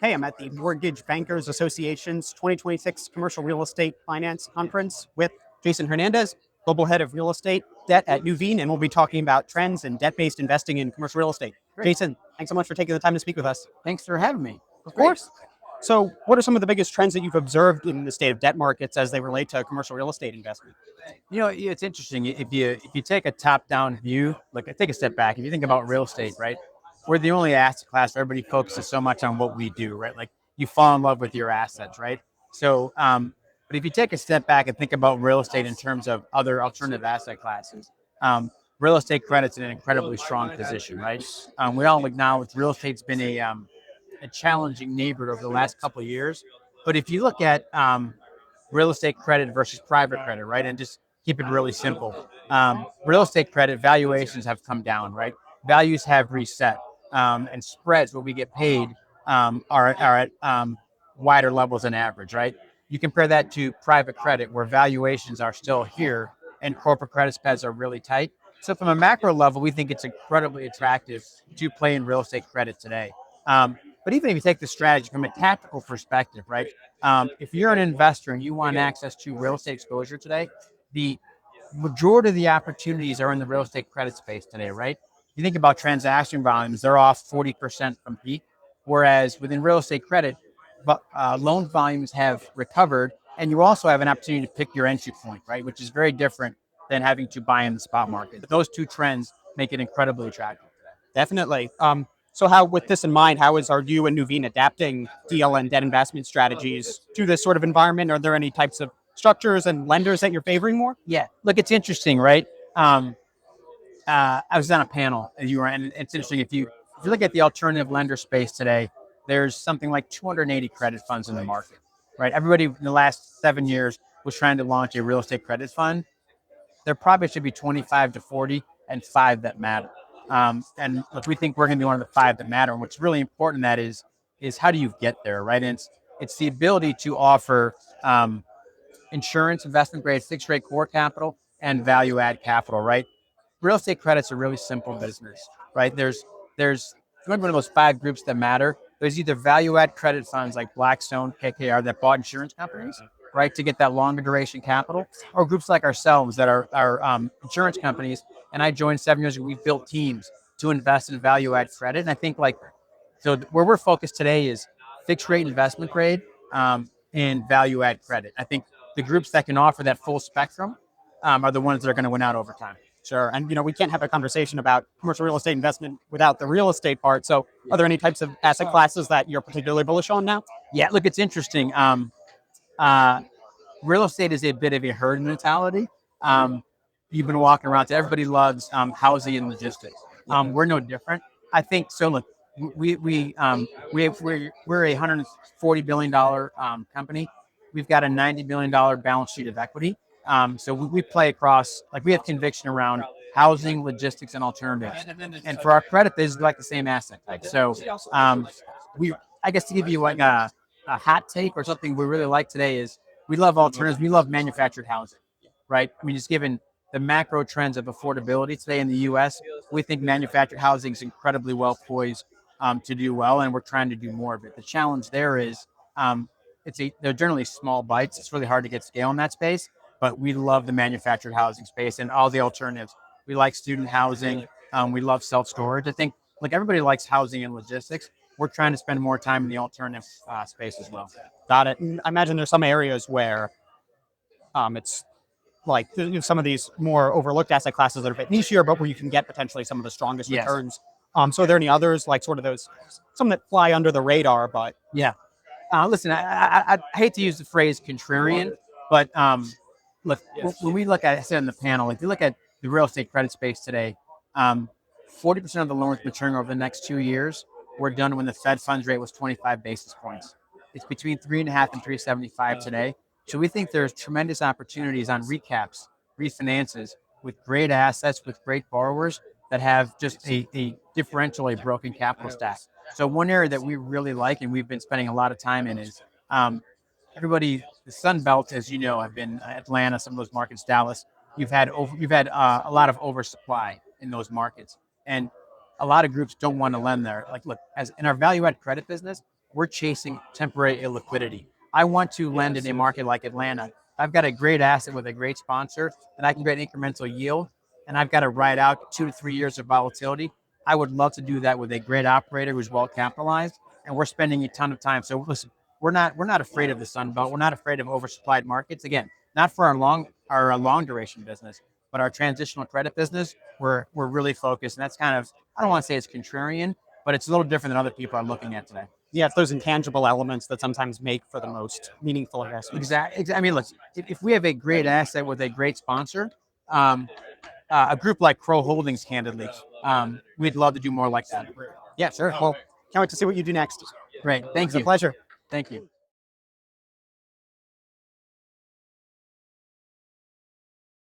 Hey, I'm at the Mortgage Bankers Association's 2026 Commercial Real Estate Finance Conference with Jason Hernandez, Global Head of Real Estate Debt at Nuveen, and we'll be talking about trends in debt-based investing in commercial real estate. Great. Jason, thanks so much for taking the time to speak with us. Thanks for having me. Of Great. course. So, what are some of the biggest trends that you've observed in the state of debt markets as they relate to commercial real estate investment? It's interesting if you take a top-down view, like take a step back. If you think about real estate, right? We're the only asset class where everybody focuses so much on what we do, right? Like you fall in love with your assets, right? So, but if you take a step back and think about real estate in terms of other alternative asset classes, real estate credit's in an incredibly strong position, right? We all acknowledge real estate's been a challenging neighborhood over the last couple of years, but if you look at real estate credit versus private credit, right? And just keep it really simple. Real estate credit valuations have come down, right? Values have reset, and spreads, what we get paid, are at wider levels than average, right? You compare that to private credit, where valuations are still here and corporate credit spreads are really tight. So, from a macro level, we think it's incredibly attractive to play in real estate credit today. But even if you take the strategy from a tactical perspective, right? If you're an investor and you want access to real estate exposure today, the majority of the opportunities are in the real estate credit space today, right? You think about transaction volumes, they're off 40% from peak, whereas within real estate credit, loan volumes have recovered, and you also have an opportunity to pick your entry point, right? Which is very different than having to buy in the spot market. Those two trends make it incredibly attractive. Definitely. So, how, with this in mind, how are you and Nuveen adapting deal and debt investment strategies to this sort of environment? Are there any types of structures and lenders that you're favoring more? Yeah, look, it's interesting, right? I was on a panel, and it's interesting if you look at the alternative lender space today, there's something like 280 credit funds in the market, right? Everybody in the last 7 years was trying to launch a real estate credit fund. There probably should be 25 to 40 and five that matter. And look, we think we're going to be one of the five that matter. And what's really important in that is how do you get there, right? And it's the ability to offer insurance, investment grade, fixed rate core capital, and value add capital, right? Real estate credit's a really simple business, right? There's one of those five groups that matter. There's either value add credit funds like Blackstone, KKR, that bought insurance companies, right, to get that longer duration capital, or groups like ourselves that are insurance companies. And I joined 7 years ago. We've built teams to invest in value add credit. And I think where we're focused today is fixed rate investment grade, and value add credit. I think the groups that can offer that full spectrum are the ones that are going to win out over time. Sure. And, we can't have a conversation about commercial real estate investment without the real estate part. So, are there any types of asset classes that you're particularly bullish on now? Yeah, look, it's interesting. Real estate is a bit of a herd mentality. You've been walking around. Everybody loves housing and logistics. We're no different. I think so. Look, we're a $140 billion company. We've got a $90 billion balance sheet of equity. So we play across, like we have conviction around housing, logistics, and alternatives. And for our credit, this is like the same asset type. So I guess to give you like a hot take or something we really like today is we love alternatives. We love manufactured housing, right? I mean, just given the macro trends of affordability today in the U.S., we think manufactured housing is incredibly well poised to do well, and we're trying to do more of it. The challenge there is they're generally small bites. It's really hard to get scale in that space, but we love the manufactured housing space and all the alternatives. We like student housing. We love self-storage. I think like everybody likes housing and logistics. We're trying to spend more time in the alternative space as well. Got it. And I imagine there's some areas where it's like some of these more overlooked asset classes that are a bit nichier, but where you can get potentially some of the strongest Yes. returns. So are there any others, like sort of those, some that fly under the radar, but Yeah. Listen, I hate to use the phrase contrarian, but look, when we look at, I said in the panel, if you look at the real estate credit space today, 40% of the loans maturing over the next 2 years were done when the Fed funds rate was 25 basis points. It's between 3.5 and 3.75 today. So we think there's tremendous opportunities on recaps, refinances with great assets, with great borrowers that have just a differential, a broken capital stack. So one area that we really like and we've been spending a lot of time in is everybody, the Sun Belt, as you know, have been Atlanta, some of those markets, Dallas. You've had a lot of oversupply in those markets, and a lot of groups don't want to lend there. Like, look, as in our value add credit business, we're chasing temporary illiquidity. I want to lend in a market like Atlanta. I've got a great asset with a great sponsor, and I can get incremental yield, and I've got to ride out 2 to 3 years of volatility. I would love to do that with a great operator who's well capitalized, and we're spending a ton of time. So listen, we're not afraid of the Sun Belt. We're not afraid of oversupplied markets. Again, not for our long duration business, but our transitional credit business. We're really focused, and that's kind of, I don't want to say it's contrarian, but it's a little different than other people are looking at today. Yeah, it's those intangible elements that sometimes make for the most meaningful investments. Exactly. I mean, look, if we have a great asset with a great sponsor, a group like Crow Holdings, candidly, we'd love to do more like that. Yeah, sure. Well, can't wait to see what you do next. Great. Thank It's a you. pleasure. Thank you.